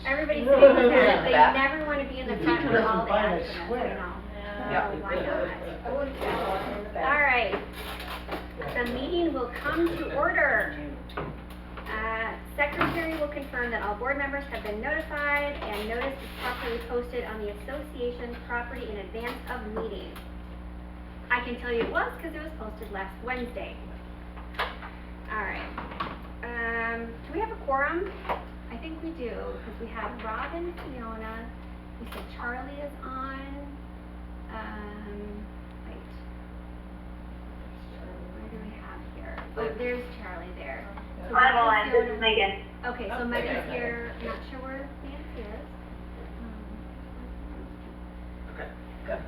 Everybody's sitting in the back. They Back. never want to be in the front with all the accidents, I know. Yeah. Oh, why not? All right. The meeting will come to order. Secretary will confirm that all board members have been notified and notice is properly posted on the association's property in advance of meeting. I can tell you it was because it was posted last Wednesday. All right. Do we have a quorum? I think we do, because we have Rob and Fiona. We said Charlie is on. Wait. Where do we have here? Oh, there's Charlie there. So I'm Rob on, and this Fiona- is Megan. Okay, so Megan's here. Not sure where Nancy is. Okay, good.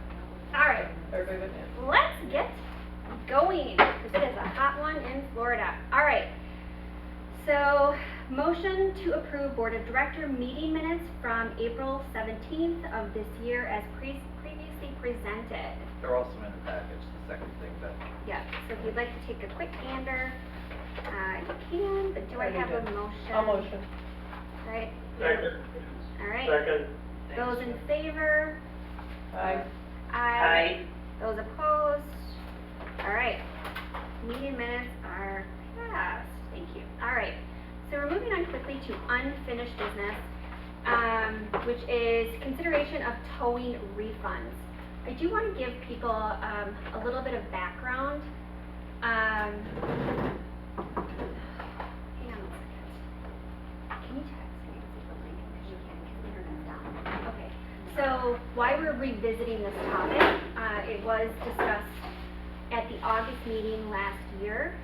All right. Everybody with Nancy? Let's get going, because it is a hot one in Florida. All right. So, motion to approve Board of Director meeting minutes from April 17th of this year as previously presented. They're also in the package, the second thing that. Yeah, so if you'd like to take a quick gander, you can, but do I have a motion? I'll motion. All right. Second. All right. Second. Those in favor? Aye. Aye. Those opposed? All right. Meeting minutes are passed. Thank you. All right. So we're moving on quickly to unfinished business, which is consideration of towing refunds. I do want to give people a little bit of background. Hang on a second. Can you text Nancy the link? Because you can, because the internet's down. Okay. So why we're revisiting this topic, it was discussed at the August meeting last year.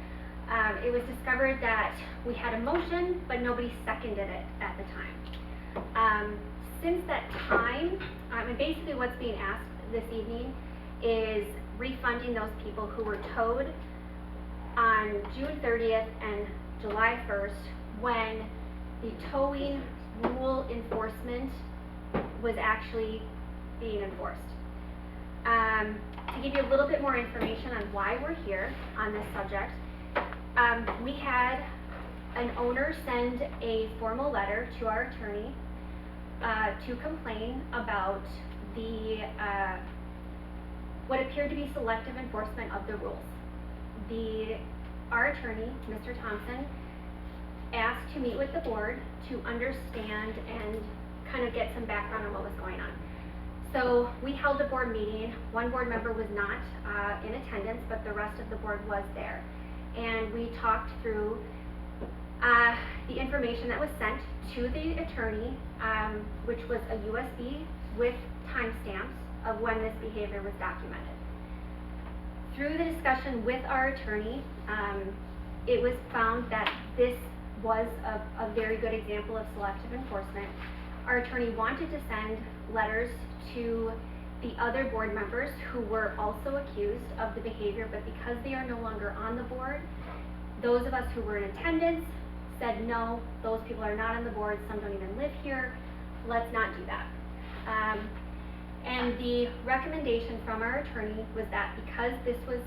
It was discovered that we had a motion, but nobody seconded it at the time. Since that time, and basically what's being asked this evening is refunding those people who were towed on June 30th and July 1st when the towing rule enforcement was actually being enforced. To give you a little bit more information on why we're here on this subject, we had an owner send a formal letter to our attorney to complain about the what appeared to be selective enforcement of the rules. Our attorney, Mr. Thompson, asked to meet with the board to understand and kind of get some background on what was going on. So we held a board meeting. One board member was not in attendance, but the rest of the board was there. And we talked through the information that was sent to the attorney, which was a USB with timestamps of when this behavior was documented. Through the discussion with our attorney, it was found that this was a very good example of selective enforcement. Our attorney wanted to send letters to the other board members who were also accused of the behavior, but because they are no longer on the board, those of us who were in attendance said, no, those people are not on the board, some don't even live here, let's not do that. And the recommendation from our attorney was that because this was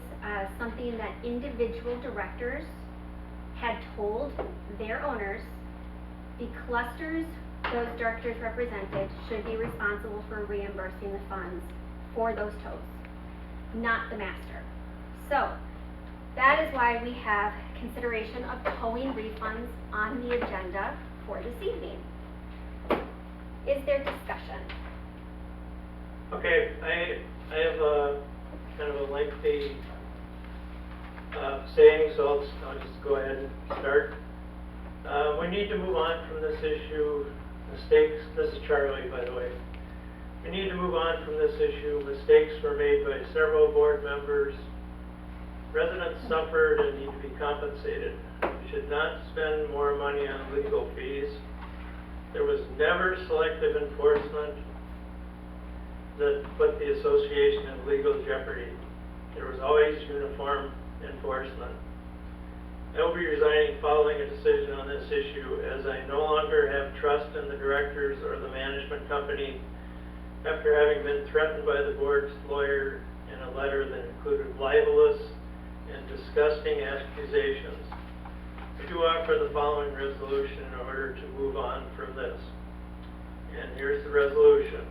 something that individual directors had told their owners, the clusters those directors represented should be responsible for reimbursing the funds for those tows, not the master. So that is why we have consideration of towing refunds on the agenda for this evening. Is there discussion? Okay, I have a kind of a lengthy saying, so I'll just go ahead and start. We need to move on from this issue. Mistakes, this is Charlie, by the way. We need to move on from this issue. Mistakes were made by several board members. Residents suffered and need to be compensated. We should not spend more money on legal fees. There was never selective enforcement that put the association in legal jeopardy. There was always uniform enforcement. I will be resigning following a decision on this issue as I no longer have trust in the directors or the management company after having been threatened by the board's lawyer in a letter that included libelous and disgusting accusations. I do offer the following resolution in order to move on from this. And here's the resolution.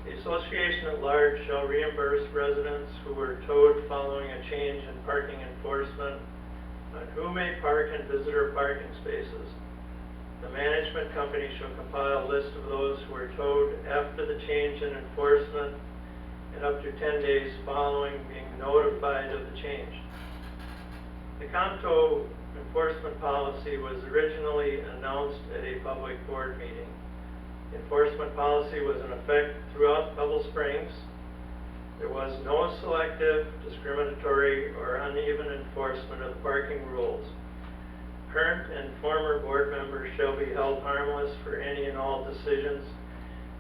The association at large shall reimburse residents who were towed following a change in parking enforcement on who may park in visitor parking spaces. The management company shall compile a list of those who were towed after the change in enforcement and up to 10 days following being notified of the change. The COMTO enforcement policy was originally announced at a public board meeting. Enforcement policy was in effect throughout Pebble Springs. There was no selective, discriminatory, or uneven enforcement of the parking rules. Current and former board members shall be held harmless for any and all decisions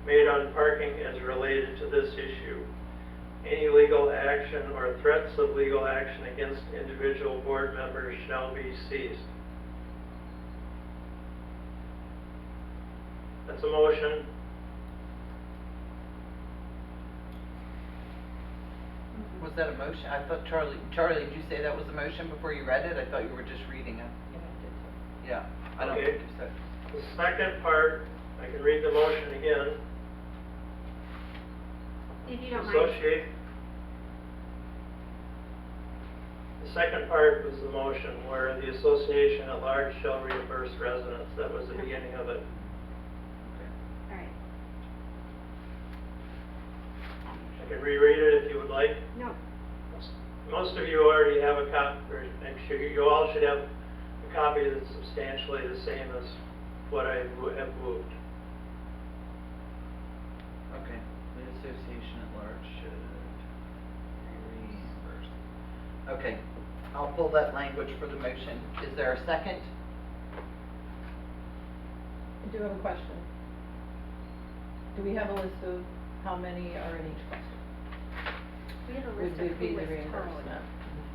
made on parking as related to this issue. Any legal action or threats of legal action against individual board members shall be ceased. That's a motion. Was that a motion? I thought Charlie, did you say that was a motion before you read it? I thought you were just reading it. Yeah, I don't Okay. think you said. The second part, I can read the motion again. If you don't mind. Associate. The second part was the motion where the association at large shall reimburse residents. That was the beginning of it. All right. I can reread it if you would like. No. Most of you already have a copy, or actually you all should have a copy that's substantially the same as what I have moved. Okay, the association at large should reimburse. Okay, I'll pull that language for the motion. Is there a second? I do have a question. Do we have a list of how many are in each cluster? We have a Would list of it be who the was towed. reimbursement?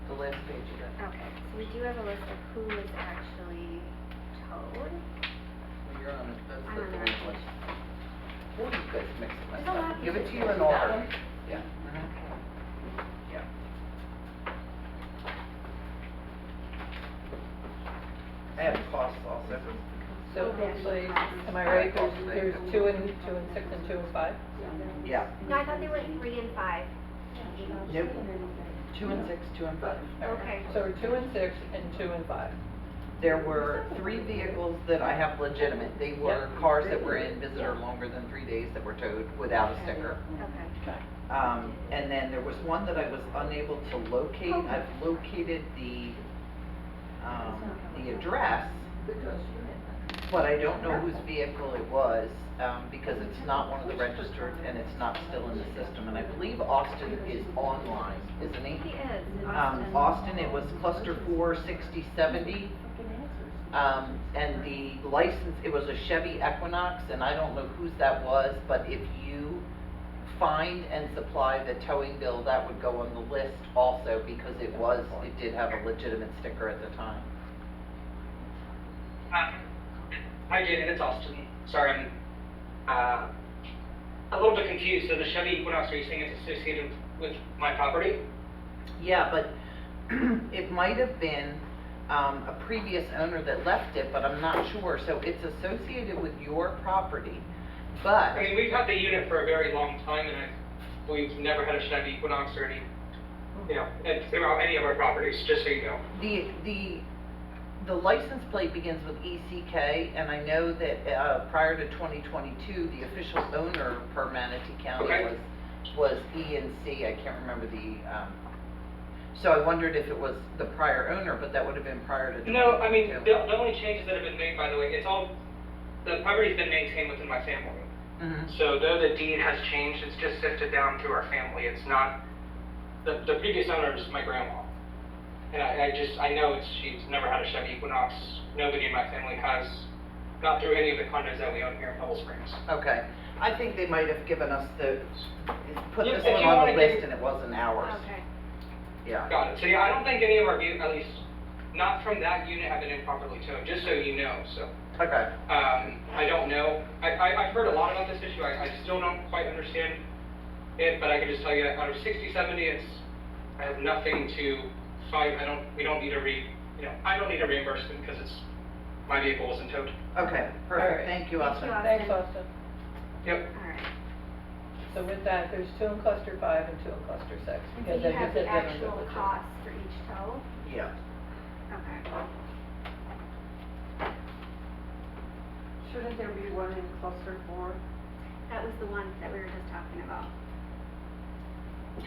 The last page of that. Okay, so we do have a list of who was actually towed. Well, you're on it, that's I'm on the right one. page. What do you guys mix it There's a lot up? of Give it to pieces you in to that order. one. Yeah. Yeah. I have costs also. So, actually, am I right, there's 2 and 6 and 2 and 5? Yeah. No, I thought they were 3 and 5. Nope. 2 and 6, 2 and 5. Okay. So 2 and 6 and 2 and 5. There were 3 vehicles that I have legitimate. They were Yep. cars that were in visitor longer than 3 days that were towed without a sticker. Okay. Okay. And then there was one that I was unable to locate. I've located the address, but I don't know whose vehicle it was, because it's not one of the registered and it's not still in the system. And I believe Austin is online, isn't he? He is, Austin, it was cluster 46070. And the license, it was a Chevy Equinox, and I don't know whose that was, but if you find and supply the towing bill, that would go on the list also, because it did have a legitimate sticker at the time. Hi Janet, it's Austin. Sorry, I'm a little bit confused. So the Chevy Equinox, are you saying it's associated with my property? Yeah, but it might have been a previous owner that left it, but I'm not sure. So it's associated with your property, but I mean, we've had the unit for a very long time, and we've never had a Chevy Equinox or any, throughout any of our properties, just so you know. the license plate begins with ECK, and I know that prior to 2022, the official owner per Manatee County Okay. was E&C. I can't remember the. So I wondered if it was the prior owner, but that would have been prior to 2022. No, I mean, the only changes that have been made, by the way, the property's been maintained within my family. Mhm. So though the deed has changed, it's just sifted down through our family. It's not, the previous owner is my grandma. And I know she's never had a Chevy Equinox. Nobody in my family has, not through any of the condos that we own here in Pebble Springs. Okay. I think they might have given us put Yeah, this if one you on wanna the give- list and it wasn't ours. Okay. Yeah. Got it. So yeah, I don't think any of our at least not from that unit, have been improperly towed, just so you know, so. Okay. I don't know. I've heard a lot about this issue. I still don't quite understand it, but I can just tell you, out of 60, 70, I have nothing to fight. We don't need I don't need a reimbursement because my vehicle wasn't towed. Okay, All right. perfect. Thank you, Thank Austin. you, Austin. Thanks, Austin. Yep. Alright. So with that, there's 2 in cluster 5 and 2 in cluster 6. And so because you they have just the said they don't actual go with it. cost for each tow? Yeah. Okay. Shouldn't there be one in cluster 4? That was the one that we were just talking about.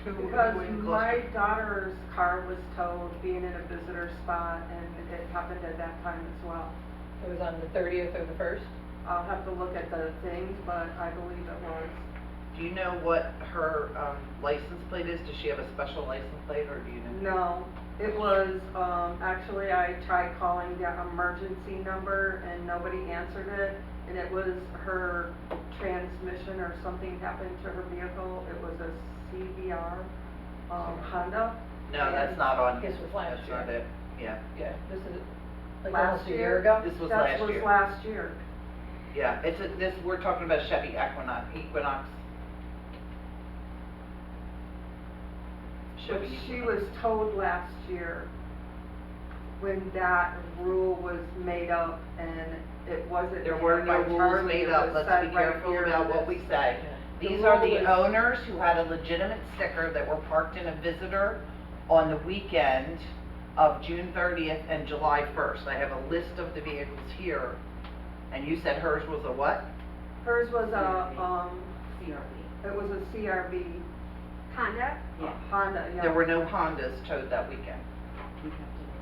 Because my daughter's car was towed being in a visitor spot and it happened at that time as well. It was on the 30th or the 1st? I'll have to look at the things, but I believe it was. Do you know what her, license plate is? Does she have a special license plate, or do you know? No, it was, actually I tried calling the emergency number and nobody answered it. And it was her transmission or something happened to her vehicle. It was a CBR, Honda. No, that's not on here. This was last That's not year. it, yeah. Yeah, this is like Last almost a year year? ago? This was That last was year. last year. Yeah, we're talking about Chevy Equinox. But Chevy. she was told last year when that rule was made up and it wasn't. There were no rules Charlie, made it up, was let's said be right careful here about in what we this. say. The These are rule the is- owners who had a legitimate sticker that were parked in a visitor on the weekend of June 30th and July 1st. I have a list of the vehicles here, and you said hers was a what? Hers was a, it was a CRV, Honda? Honda, yeah. There were no Hondas towed that weekend.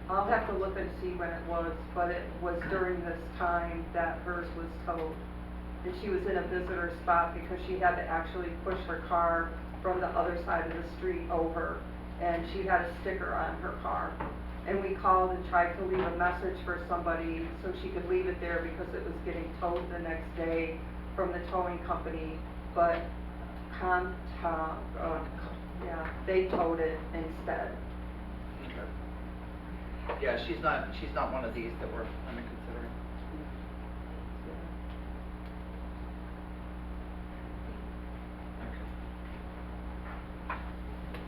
I'll have to look and see when it was, but it was during this time that hers was towed. And she was in a visitor spot because she had to actually push her car from the other side of the street over. And she had a sticker on her car. And we called and tried to leave a message for somebody so she could leave it there because it was getting towed the next day from the towing company. But they towed it instead. Yeah, she's not one of these that we're under considering.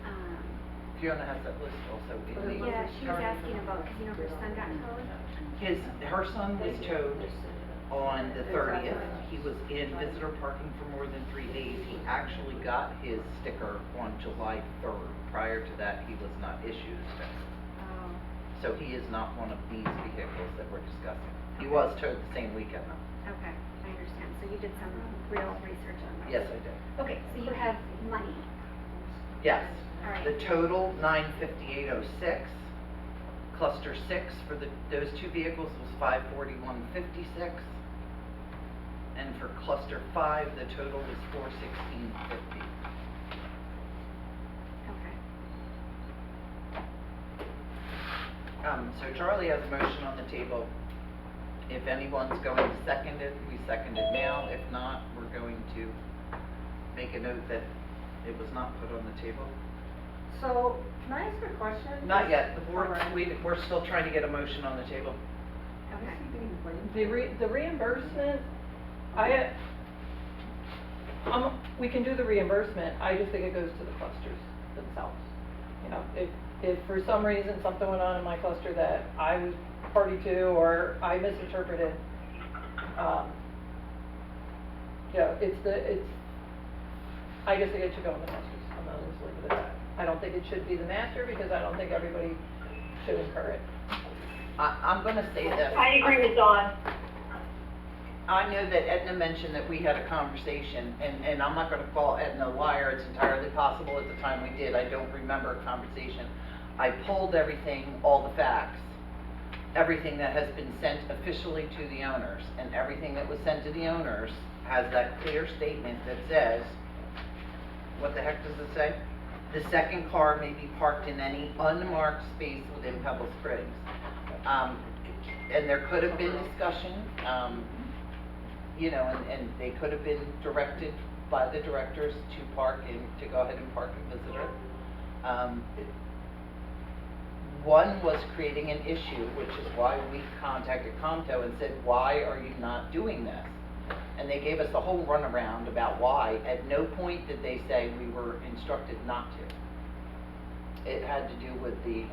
Um, Fiona has that list also. But it yeah, wasn't she was Charlie. asking about, cause you know her son got towed? Her son was towed on the 30th. He was in visitor parking for more than 3 days. He actually got his sticker on July 3rd. Prior to that, he was not issued a sticker. Oh, So he is not one of these vehicles that we're discussing. He was towed the same weekend though. okay, I understand. So you did some real research on that? Yes, I did. Okay, so you have money. Yes. All right. The total, 95806. Cluster 6 for those two vehicles was 54156. And for cluster 5, the total was 41650. Okay. So Charlie has a motion on the table. If anyone's going to second it, we second it now. If not, we're going to make a note that it was not put on the table. So, can I ask a question? Not yet. Alright. We're still trying to get a motion on the table. Okay. The reimbursement, we can do the reimbursement, I just think it goes to the clusters themselves. You know, if for some reason something went on in my cluster that I was party to, or I misinterpreted, yeah, I just think it should go in the clusters, I'm gonna just leave it at that. I don't think it should be the master, because I don't think everybody should incur it. I'm gonna say this. I agree with Dawn. I know that Edna mentioned that we had a conversation, and I'm not gonna call Edna a liar, it's entirely possible at the time we did, I don't remember a conversation. I pulled everything, all the facts, everything that has been sent officially to the owners, and everything that was sent to the owners has that clear statement that says, what the heck does it say? The second car may be parked in any unmarked space within Pebble Springs. And there could have been discussion, you know, and they could have been directed by the directors to park in, to go ahead and park in visitor. One was creating an issue, which is why we contacted Comto and said, why are you not doing this? And they gave us a whole runaround about why. At no point did they say we were instructed not to. it had to do with the,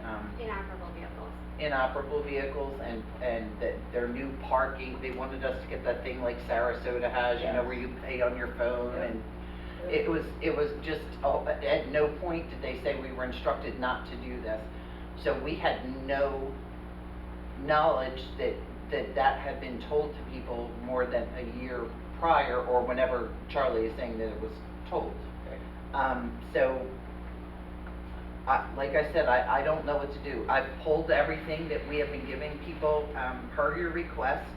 Inoperable vehicles. inoperable vehicles and that their new parking, they wanted us to get that thing like Sarasota has, you know, Yes. where you pay on your phone Yep. and it was just, at no point did they say we were instructed not to do this. So we had no knowledge that had been told to people more than a year prior or whenever Charlie is saying that it was told. So, like I said, I don't know what to do. I've pulled everything that we have been giving people, per your request.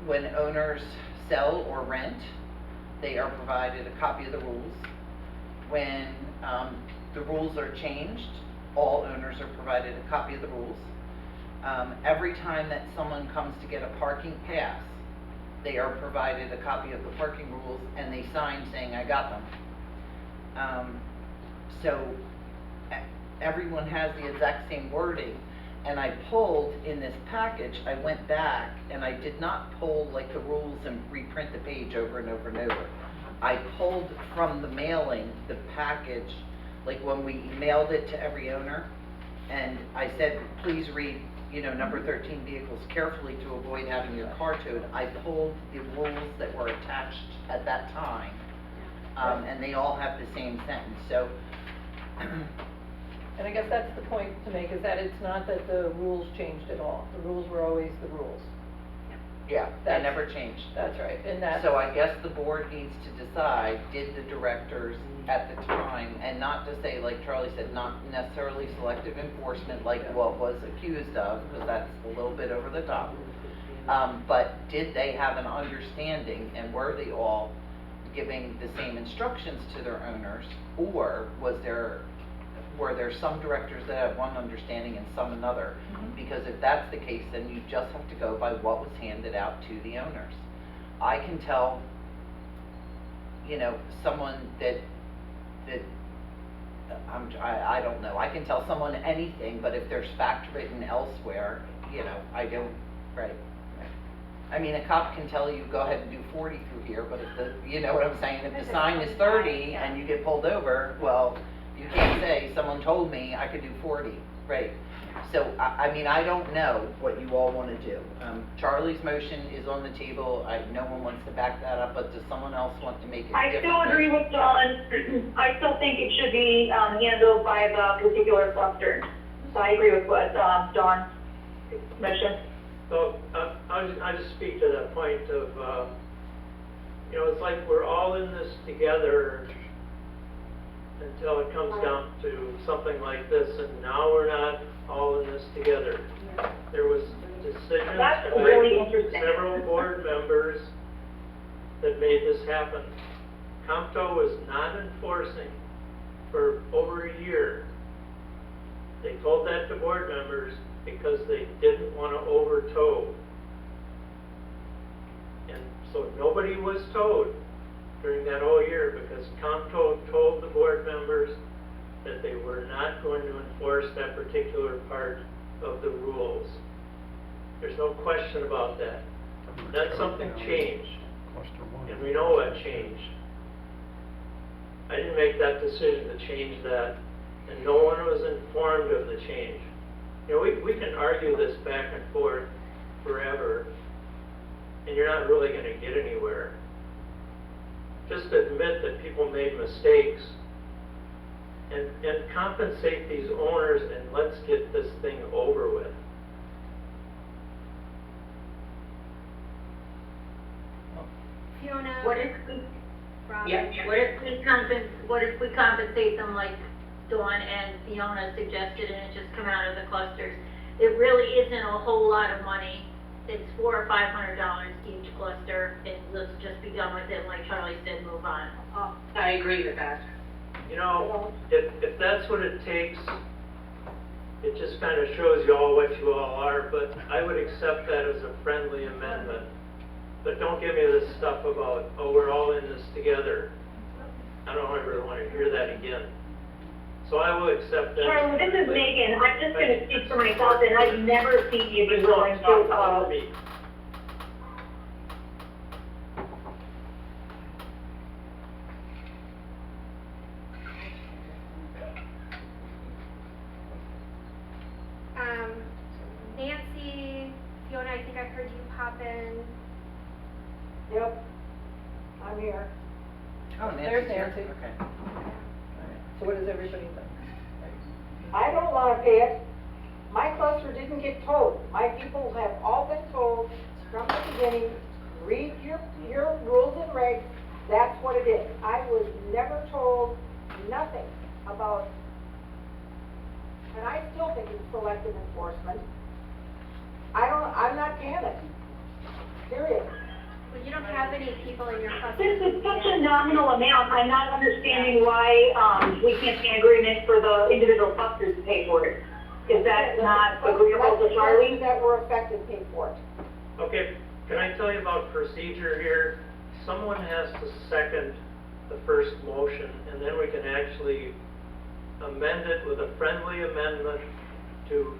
When owners sell or rent, they are provided a copy of the rules. When, the rules are changed, all owners are provided a copy of the rules. Every time that someone comes to get a parking pass, they are provided a copy of the parking rules and they sign saying, I got them. So everyone has the exact same wording, and I pulled in this package, I went back and I did not pull like the rules and reprint the page over and over and over. I pulled from the mailing the package, like when we mailed it to every owner, and I said, please read, you know, number 13 vehicles carefully to avoid having your car towed. I pulled the rules that were attached at that time, and they all have the same sentence, so. And I guess that's the point to make, is that it's not that the rules changed at all. The rules were always the rules. Yeah, they That's- never changed. That's right, and that's. So I guess the board needs to decide, did the directors at the time, and not to say, like Charlie said, not necessarily selective enforcement like what was accused of, because that's a little bit over the top. But did they have an understanding, and were they all giving the same instructions to their owners? Or were there some directors that had one understanding and some another? Because if that's the case, then you just have to go by what was handed out to the owners. I can tell, you know, someone that I don't know, I can tell someone anything, but if there's fact written elsewhere, you know, I don't, right. I mean, a cop can tell you, go ahead and do 40 through here, but if the, you know what I'm saying, if the sign is 30 and you get pulled over, well, you can't say, someone told me I could do 40, right? So, I mean, I don't know what you all want to do. Charlie's motion is on the table, no one wants to back that up, but does someone else want to make a different I still agree motion? with Dawn. I still think it should be handled by the particular cluster. So I agree with what Dawn mentioned. So, I'll just speak to that point of, you know, it's like we're all in this together until it comes down to something like this, and now we're not all in this together. There was decisions That's by really interesting. several board members that made this happen. Compto was not enforcing for over a year. They told that to board members because they didn't want to over-tow. And so nobody was towed during that whole year because Compto told the board members that they were not going to enforce that particular part of the rules. There's no question about that. Then something changed, and we know what changed. I didn't make that decision to change that, and no one was informed of the change. You know, we can argue this back and forth forever, and you're not really gonna get anywhere. Just admit that people made mistakes, and compensate these owners, and let's get this thing over with. Fiona, What if we, Robin? yeah, what if we compensate them like Dawn and Fiona suggested and it just come out of the clusters? It really isn't a whole lot of money. It's $400 or $500 each cluster, and let's just be done with it, like Charlie said, move on. I agree with that. You know, if that's what it takes, it just kind of shows you all what you all are, but I would accept that as a friendly amendment. But don't give me this stuff about, oh, we're all in this together. I don't ever want to hear that again. So I will accept that. Charlie, this is Megan. I'm just gonna speak for myself, and I've never seen you be willing to, Me. here. Oh, There's Nancy's here. Nancy. Okay. Alright, so what does everybody think? I don't wanna pay it. My cluster didn't get told. My people have all been told from the beginning, read your rules and regs, that's what it is. I was never told nothing about, and I still think it's selective enforcement. I'm not panicked, period. Well, you don't have any people in your cluster. This is such a nominal amount, I'm not understanding why, we can't see an agreement for the individual clusters to pay for it. Is that not agreeable to Charlie? That were affected pay for it. Okay, can I tell you about procedure here? Someone has to second the first motion, and then we can actually amend it with a friendly amendment to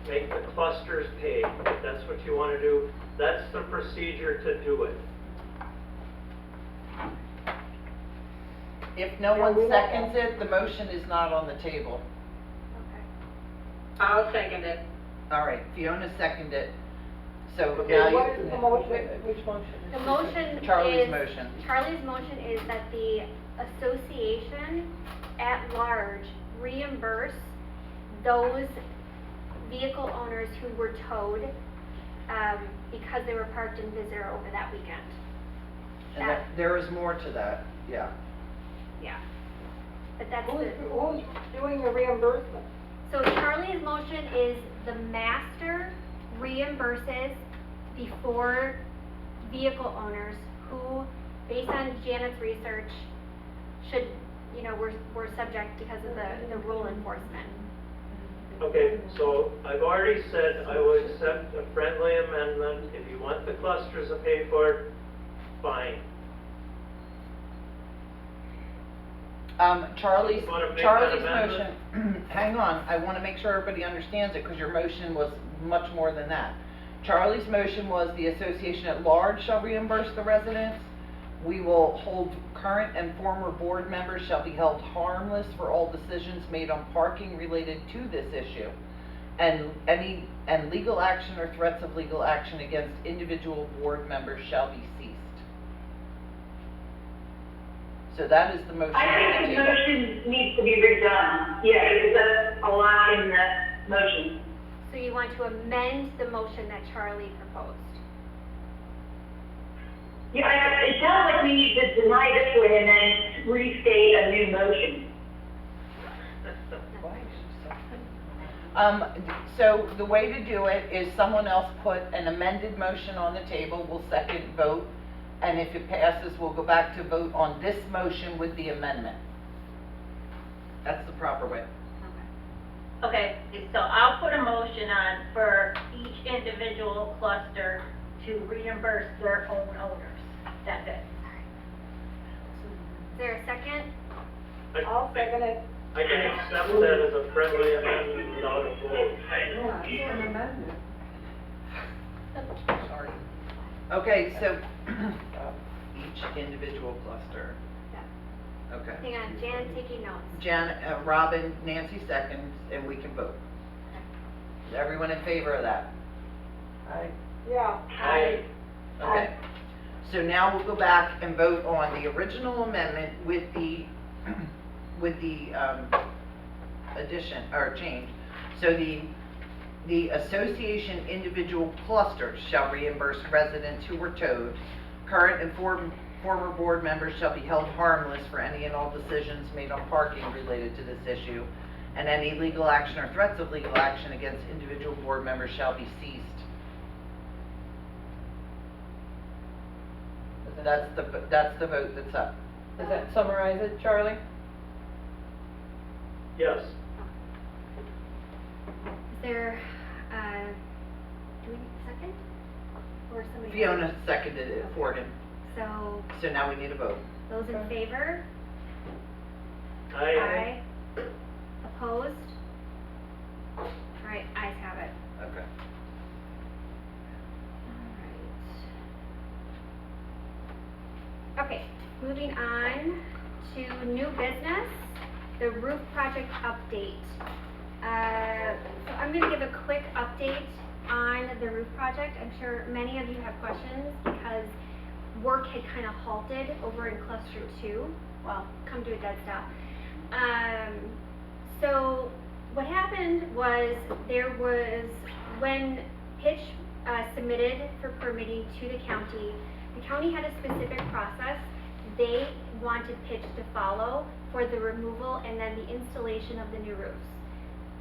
make the clusters pay. If that's what you want to do, that's the procedure to do it. If no Yeah, one we don't- seconds it, the motion is not on the table. Okay. I'll second it. All right, Fiona seconded it. So Okay, now what you, is the motion? Which motion? The motion Charlie's is, motion. Charlie's motion is that the association at large reimburse those vehicle owners who were towed, because they were parked in Visitor over that weekend. And that, there is more to that, yeah. Yeah. But that's Who's the, doing the reimbursement? so Charlie's motion is the master reimburses the 4 vehicle owners who, based on Janet's research, should, were subject because of the rule enforcement. Okay, so I've already said I will accept a friendly amendment. If you want the clusters to pay for it, fine. Charlie's, You wanna make that Charlie's amendment? motion, hang on, I wanna make sure everybody understands it, because your motion was much more than that. Charlie's motion was the association at large shall reimburse the residents. We will hold current and former board members shall be held harmless for all decisions made on parking related to this issue. And legal action or threats of legal action against individual board members shall be ceased. So that is the motion I on the think the table. motion needs to be redone, yeah, because that's a lot in the motion. So you want to amend the motion that Charlie proposed? Yeah, it sounds like we need to deny this one and then restate a new motion. So the way to do it is someone else put an amended motion on the table, we'll second vote, and if it passes, we'll go back to vote on this motion with the amendment. That's the proper way. Okay, so I'll put a motion on for each individual cluster to reimburse their own owners. That's it. Is there a second? I'll second it. I can accept that as a friendly amendment without a vote. Yeah, it's an amendment. Sorry. Okay, so each individual cluster. Okay. Hang on, Jan's taking notes. Robin, Nancy seconds, and we can vote. Is everyone in favor of that? Yeah. Aye. Okay. So now we'll go back and vote on the original amendment with the, addition, or change. So the association individual clusters shall reimburse residents who were towed. Current and former board members shall be held harmless for any and all decisions made on parking related to this issue. And any legal action or threats of legal action against individual board members shall be ceased. That's the vote that's up. Does that summarize it, Charlie? Yes. Is there, do we need a second? Or somebody? Fiona seconded it for him. So, So now we need a vote. those in favor? Aye. Opposed? Alright, ayes have it. Okay. Alright. Okay, moving on to new business, the roof project update. So I'm gonna give a quick update on the roof project. I'm sure many of you have questions because work had kind of halted over in cluster 2, well, come to a dead stop. So what happened was when Pitch submitted for permitting to the county had a specific process they wanted Pitch to follow for the removal and then the installation of the new roofs.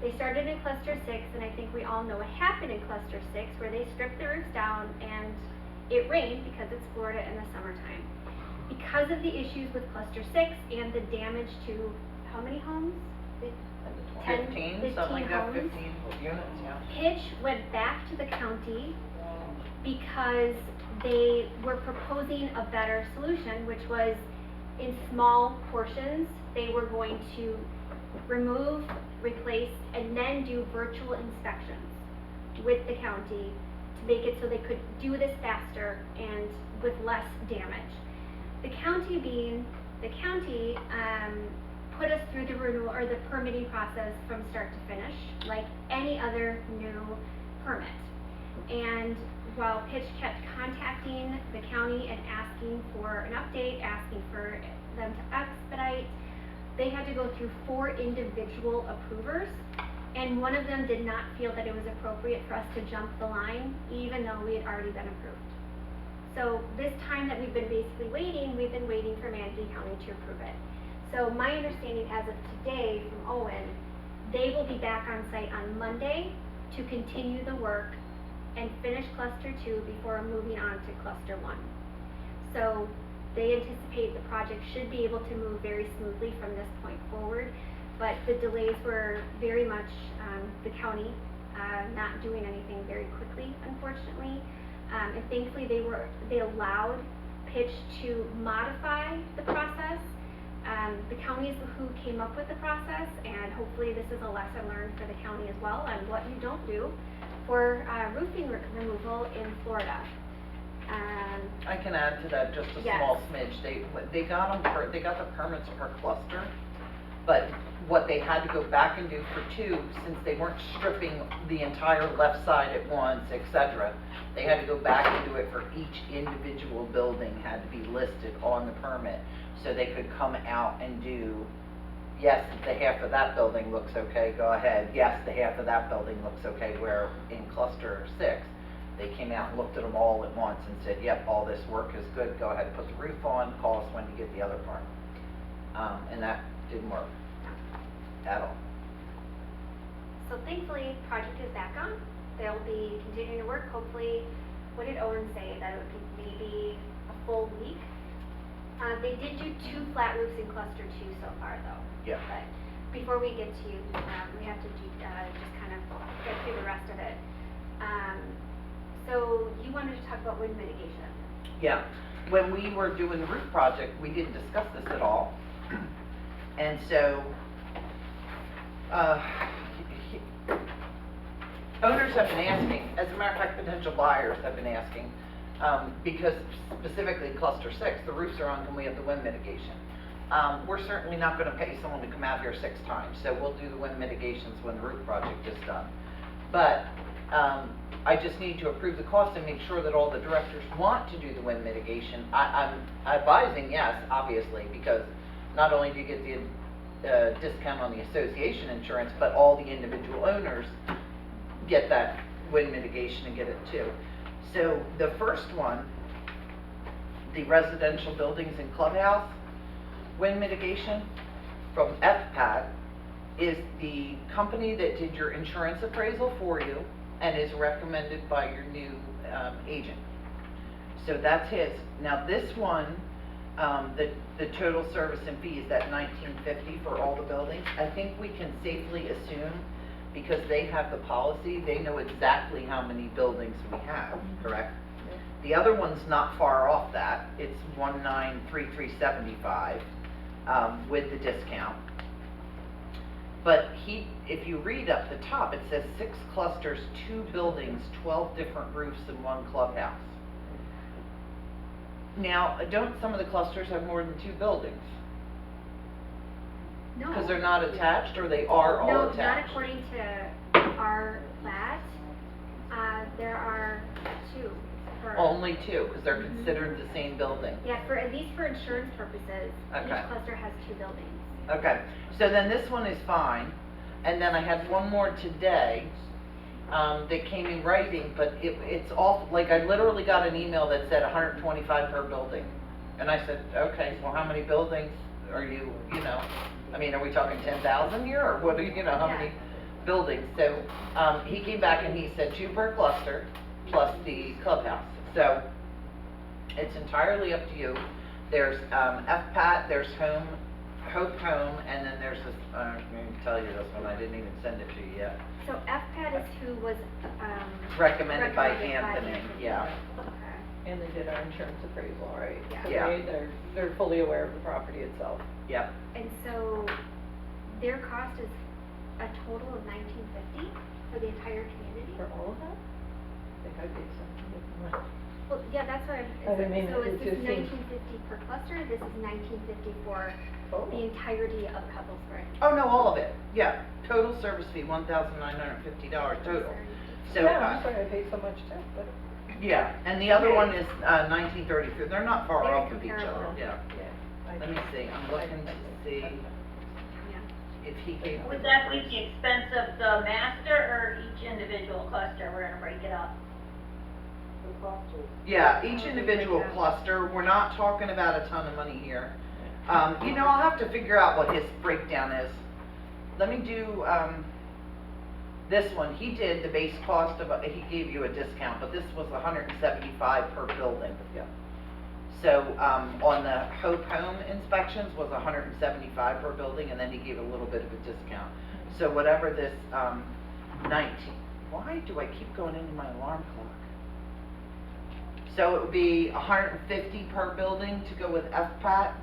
They started in cluster 6, and I think we all know what happened in cluster 6, where they stripped the roofs down and it rained because it's Florida in the summertime. Because of the issues with cluster 6 and the damage to how many homes? 15, something like that, homes. 15 units, yeah. Pitch went back to the county because they were proposing a better solution, which was in small portions, they were going to remove, replace, and then do virtual inspections with the county to make it so they could do this faster and with less damage. The county put us through the renewal or the permitting process from start to finish, like any other new permit. And while Pitch kept contacting the county and asking for an update, asking for them to expedite, they had to go through 4 individual approvers, and one of them did not feel that it was appropriate for us to jump the line, even though we had already been approved. So this time that we've been basically waiting, we've been waiting for Manatee County to approve it. So my understanding as of today from Owen, they will be back on site on Monday to continue the work and finish cluster 2 before moving on to cluster 1. So they anticipate the project should be able to move very smoothly from this point forward, but the delays were very much the county not doing anything very quickly, unfortunately. And thankfully they allowed Pitch to modify the process. The county is who came up with the process, and hopefully this is a lesson learned for the county as well on what you don't do for roofing removal in Florida. I can add to that just a Yes. small smidge. They got the permits per cluster, but what they had to go back and do for 2, since they weren't stripping the entire left side at once, etc., they had to go back and do it for each individual building, had to be listed on the permit, so they could come out and do, yes, the half of that building looks okay, go ahead, yes, the half of that building looks okay, where in cluster 6, they came out and looked at them all at once and said, yep, all this work is good, go ahead and put the roof on, call us when you get the other part. And that didn't work at all. So thankfully, project is back on. They'll be continuing to work. Hopefully, what did Owen say? That it would be maybe a full week. They did do 2 flat roofs in cluster 2 so far, though. Yeah. But before we get to you, we have to just kind of get through the rest of it. So you wanted to talk about wind mitigation. Yeah, when we were doing the roof project, we didn't discuss this at all. And so, owners have been asking, as a matter of fact, potential buyers have been asking, because specifically cluster 6, the roofs are on, can we have the wind mitigation? We're certainly not gonna pay someone to come out here 6 times, so we'll do the wind mitigations when the roof project is done. But, I just need to approve the cost and make sure that all the directors want to do the wind mitigation. I'm advising yes, obviously, because not only do you get the discount on the association insurance, but all the individual owners get that wind mitigation and get it too. So the first one, the residential buildings and clubhouse wind mitigation from FPAT, is the company that did your insurance appraisal for you and is recommended by your new agent. So that's his. Now this one, the total service and fee is that $19.50 for all the buildings. I think we can safely assume, because they have the policy, they know exactly how many buildings we have, correct? The other one's not far off that. It's $1933.75 with the discount. But if you read up the top, it says 6 clusters, 2 buildings, 12 different roofs, and 1 clubhouse. Now, don't some of the clusters have more than 2 buildings? No. Because they're not attached, or they are all No, attached? not according to our plat. There are 2. for. Only two, because they're considered the same building. Yeah, for, at least for insurance purposes, Okay. each cluster has 2 buildings. Okay, so then this one is fine, and then I had one more today, that came in writing, but it's all, like, I literally got an email that said 125 per building. And I said, okay, well, how many buildings are you, you know, I mean, are we talking 10,000 here, or what, you know, how many buildings? So, he came back and he said 2 per cluster, plus the clubhouse. So, it's entirely up to you. There's, FPAT, there's Hope Home, and then there's this, I'm going to tell you this one, I didn't even send it to you yet. So FPAT is who was, Recommended by recommended Anthony, yeah. Okay. And they did our insurance appraisal, right? Yeah. So Yeah. they're fully aware of the property itself. Yep. And so their cost is a total of $19.50 for the entire community? For all of that? I think I paid something different. Well, yeah, that's what I mean, so it is this just seems- $19.50 per cluster, this is $19.50 for the Total. entirety of Pebble Spring? Oh, no, all of it, yeah. Total service fee, $1,950 total. So, Yeah, I'm sorry, I paid so much too, but. yeah, and the other one is, 1933, they're not far Very off of each other, comparable. yeah. Yeah. Let me see, I'm looking to see Yeah. if he gave. Would that be the expense of the master or each individual cluster? We're gonna break it up. The clusters. Yeah, each individual cluster, we're not talking about a ton of money here. You know, I'll have to figure out what his breakdown is. Let me do, this one, he did the base cost of, he gave you a discount, but this was $175 per building. Yeah. So, on the Hope Home inspections was $175 per building, and then he gave a little bit of a discount. So whatever this, 19, why do I keep going into my alarm clock? So it would be $150 per building to go with FPAT.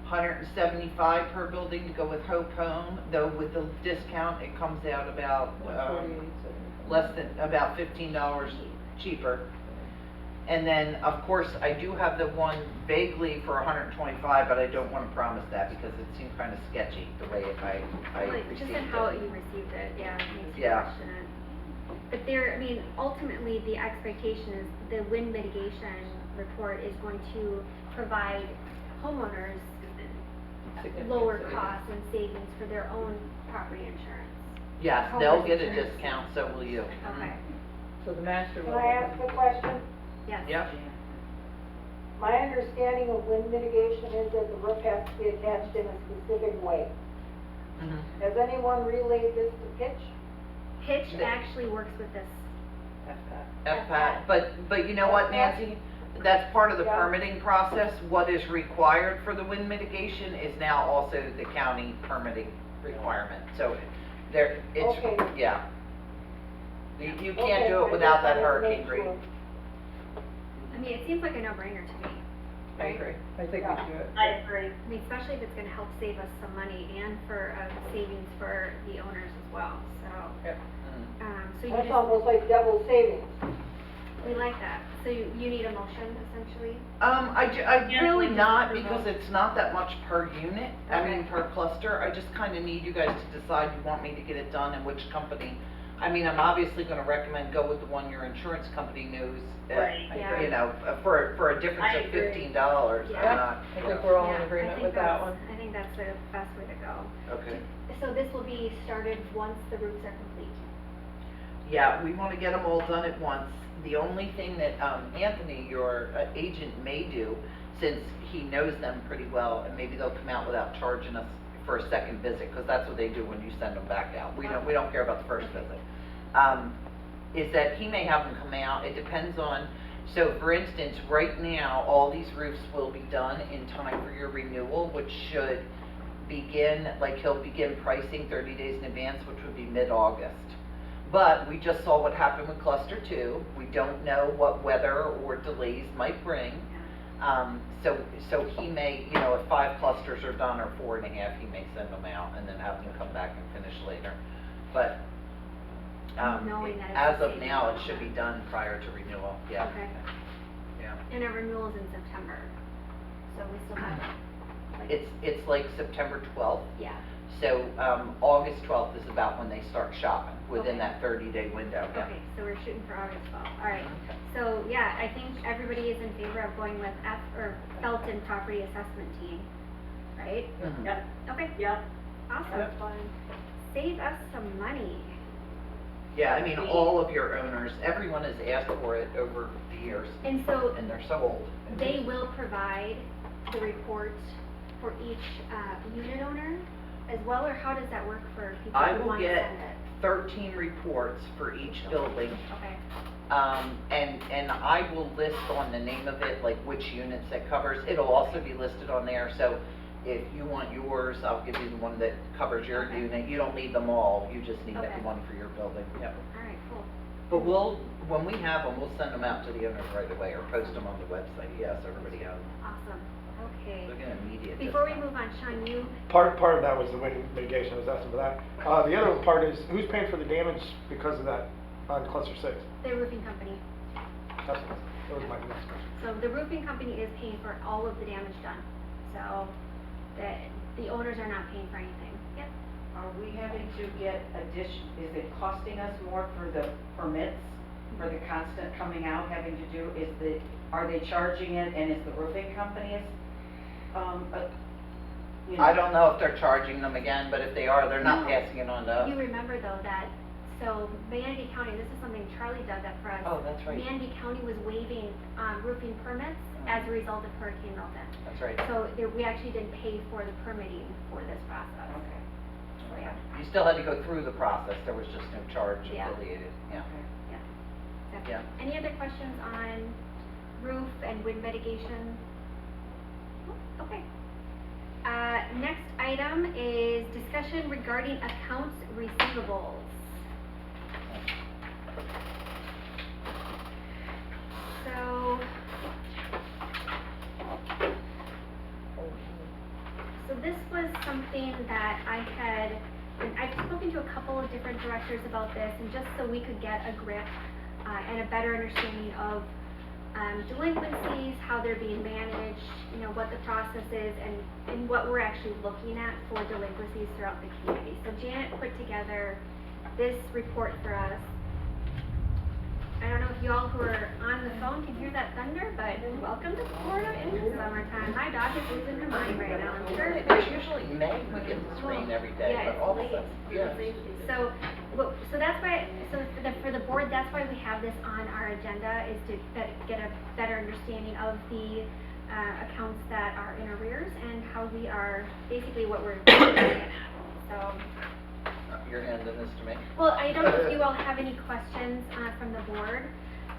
$175 per building to go with Hope Home, though with the discount, it comes out about, 148.75. less than, about $15 cheaper. And then, of course, I do have the one vaguely for 125, but I don't want to promise that because it seems kind of sketchy, the way I Like, received just it. in how you received it, yeah, it makes you Yeah. question it. But there, I mean, ultimately, the expectation is the wind mitigation report is going to provide homeowners Significant lower savings. costs and savings for their own property insurance. Yes, they'll Homeowners get a insurance. discount, so will you. Okay, So the master Can will. I ask a question? yes. Yep. My understanding of wind mitigation is that the roof has to be attached in a specific way. Mhm. Has anyone relayed this to Pitch? Pitch The- actually works with this. FPAT. FPAT, but you know what, Nancy? That's part of the Yeah. permitting process. What is required for the wind mitigation is now also the county permitting requirement. So there, it's, Okay. yeah. You Okay, can't do I it without just that wanted to make hurricane grade. sure. I mean, it seems like a no-brainer to me. I agree, I think we Yeah. should do it. I agree. I mean, especially if it's gonna help save us some money and for, savings for the owners as well, so. Yep. So you That's just, almost like double savings. we like that. So you need a motion essentially? I Yeah, really we not, just because approve. it's not that much per unit, I mean, Okay. per cluster. I just kinda need you guys to decide you want me to get it done and which company. I mean, I'm obviously gonna recommend go with the one your insurance company knows, Right. Yeah. you know, for a difference I of agree. $15. Yeah. I'm not- I think we're all Yeah, in I agreement think with that that's- one. I think that's the best way to go. Okay. So this will be started once the roofs are complete? Yeah, we wanna get them all done at once. The only thing that, Anthony, your agent may do, since he knows them pretty well, and maybe they'll come out without charging us for a second visit, cause that's what they do when you send them back out. We don't care about the first visit. Is that he may have them come out, it depends on, so for instance, right now, all these roofs will be done in time for your renewal, which should begin, like he'll begin pricing 30 days in advance, which would be mid-August. But we just saw what happened with cluster 2. We don't know what weather or delays might bring. So he may, you know, if 5 clusters are done or 4.5, he may send them out and then have them come back and finish later. But, Knowing that it's as the of same now, it amount. should be done prior to renewal, yeah. Okay. Yeah. And our renewal is in September, so we still have, like, It's like September 12th. yeah. So, August 12th is about when they start shopping, within Okay. that 30-day window. Yeah. Okay, so we're shooting for August 12th, all right. So, yeah, I think everybody is in favor of going with Felton Property Assessment Team, right? Mhm. Yep, Okay, yep. awesome. Save us some money. Yeah, I mean, all of your owners, everyone has asked for it over the years, And so and they're so old. they will provide the report for each unit owner as well, or how does that work for people I who will want to get send it? 13 reports for each building. Okay, And I will list on the name of it, like which units it covers. It'll also be listed on there, so if you want yours, I'll give you the one that covers your Okay. unit. You don't need them all, you just need Okay. that one for your building. Yep. all right, cool. But when we have them, we'll send them out to the owners right away, or post them on the website, yes, everybody has them. Awesome, okay. They're gonna immediate Before we discount. move on, Sean, you, Part of that was the wind mitigation, I was asking for that. The other part is, who's paying for the damage because of that on cluster 6? the roofing company. That was my next question. So the roofing company is paying for all of the damage done. So the owners are not paying for anything. Yep. Are we having to get is it costing us more for the permits, for the constant coming out, having to do, are they charging it, and is the roofing company you know? I don't know if they're charging them again, but if they are, they're not No. passing it on to us. You remember though that, so Manatee County, this is something Charlie dug up for us. Oh, that's right. Manatee County was waiving roofing permits as a result of Hurricane Milton. That's right. So we actually didn't pay for the permitting for this process. Okay. So yeah, You still had to go through the process, there was just no charge Yeah. affiliated, yeah. exactly. Yeah. Any other questions on roof and wind mitigation? Oh, okay. Next item is discussion regarding accounts receivables. So this was something that and I've spoken to a couple of different directors about this, and just so we could get a grip and a better understanding of delinquencies, how they're being managed, you know, what the process is, and what we're actually looking at for delinquencies throughout the community. So Janet put together this report for us. I don't know if you all who are on the phone can hear that thunder, but welcome to Florida in the summertime. My dog is losing her mind right now, I'm sure. It's usually May, we get this rain every day, Yeah, but it's all of a late. sudden, yeah. So that's why, for the board, that's why we have this on our agenda, is to get a better understanding of the accounts that are in arrears and how we are, basically what we're looking at. So, You're handing this to me? well, I don't know if you all have any questions from the board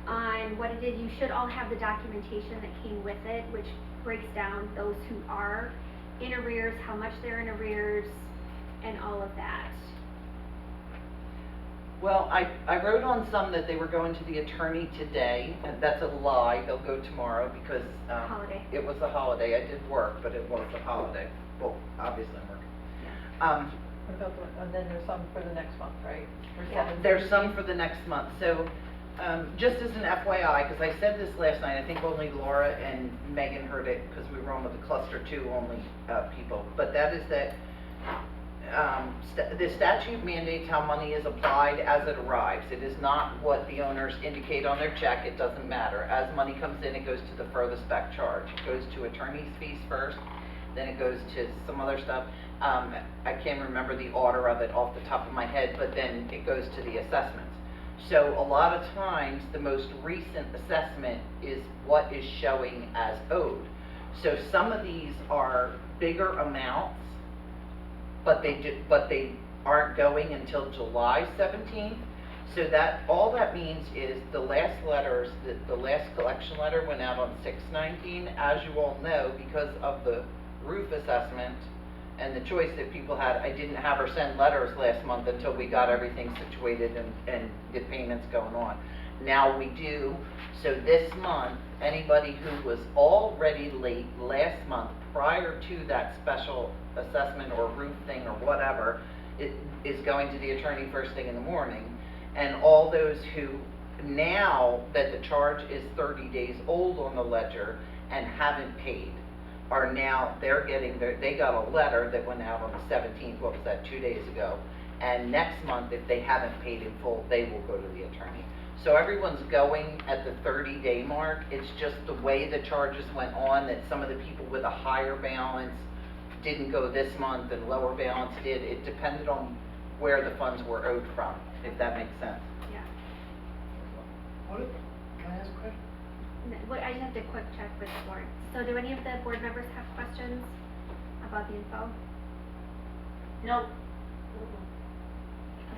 on what it is. You should all have the documentation that came with it, which breaks down those who are in arrears, how much they're in arrears, and all of that. Well, I wrote on some that they were going to the attorney today, and that's a lie, they'll go tomorrow because, Holiday. it was a holiday, I did work, but it was a holiday, well, obviously I'm working. What about and then there's some for the next month, right? For Yeah. 7/17? There's some for the next month, so, just as an FYI, because I said this last night, I think only Laura and Megan heard it, because we were on with the cluster 2 only, people, but that is that, the statute mandates how money is applied as it arrives. It is not what the owners indicate on their check, it doesn't matter. As money comes in, it goes to the furthest back charge. It goes to attorney's fees first, then it goes to some other stuff. I can't remember the order of it off the top of my head, but then it goes to the assessments. So a lot of times, the most recent assessment is what is showing as owed. So some of these are bigger amounts, but they aren't going until July 17th. So that, all that means is the last letters, the last collection letter went out on 6/19, as you all know, because of the roof assessment and the choice that people had. I didn't have her send letters last month until we got everything situated and the payments going on. Now we do, so this month, anybody who was already late last month prior to that special assessment or roof thing or whatever, it is going to the attorney first thing in the morning. And all those who, now that the charge is 30 days old on the ledger and haven't paid. are now, they got a letter that went out on the 17th, what was that, 2 days ago? And next month, if they haven't paid in full, they will go to the attorney. So everyone's going at the 30-day mark. It's just the way the charges went on, that some of the people with a higher balance didn't go this month and lower balance did. It depended on where the funds were owed from, if that makes sense. Yeah. Can I ask a question? I just have to quick check with the board. So do any of the board members have questions about the info? Nope.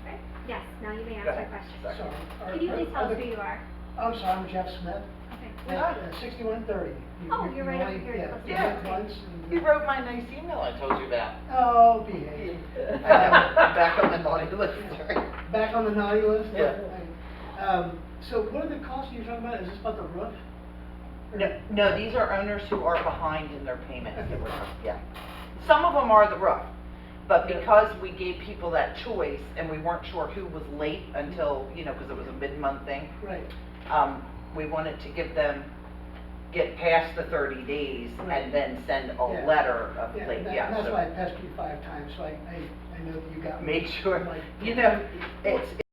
Okay, yes, now you may ask Go your ahead. question. Sorry. Can you please tell us who you are? I'm sorry, I'm Jeff Smith. Okay. At 6130. Oh, you're right over here. Yeah, Yeah. once. You wrote my nice email I told you about. Oh, behave. Back on the naughty list, sorry. Back on the naughty list? Yeah. So what are the costs you're talking about? Is this about the roof? Or- No, these are owners who are behind in their payments. Yeah. Some of them are the rough, but because we gave people that choice and we weren't sure who was late until, because it was a mid-month thing, Right. we wanted to get past the 30 days Right. and then send a Yeah. letter of late, and yeah. that's so why I pestered you 5 times, so I know that you got me. Make sure, Like- it's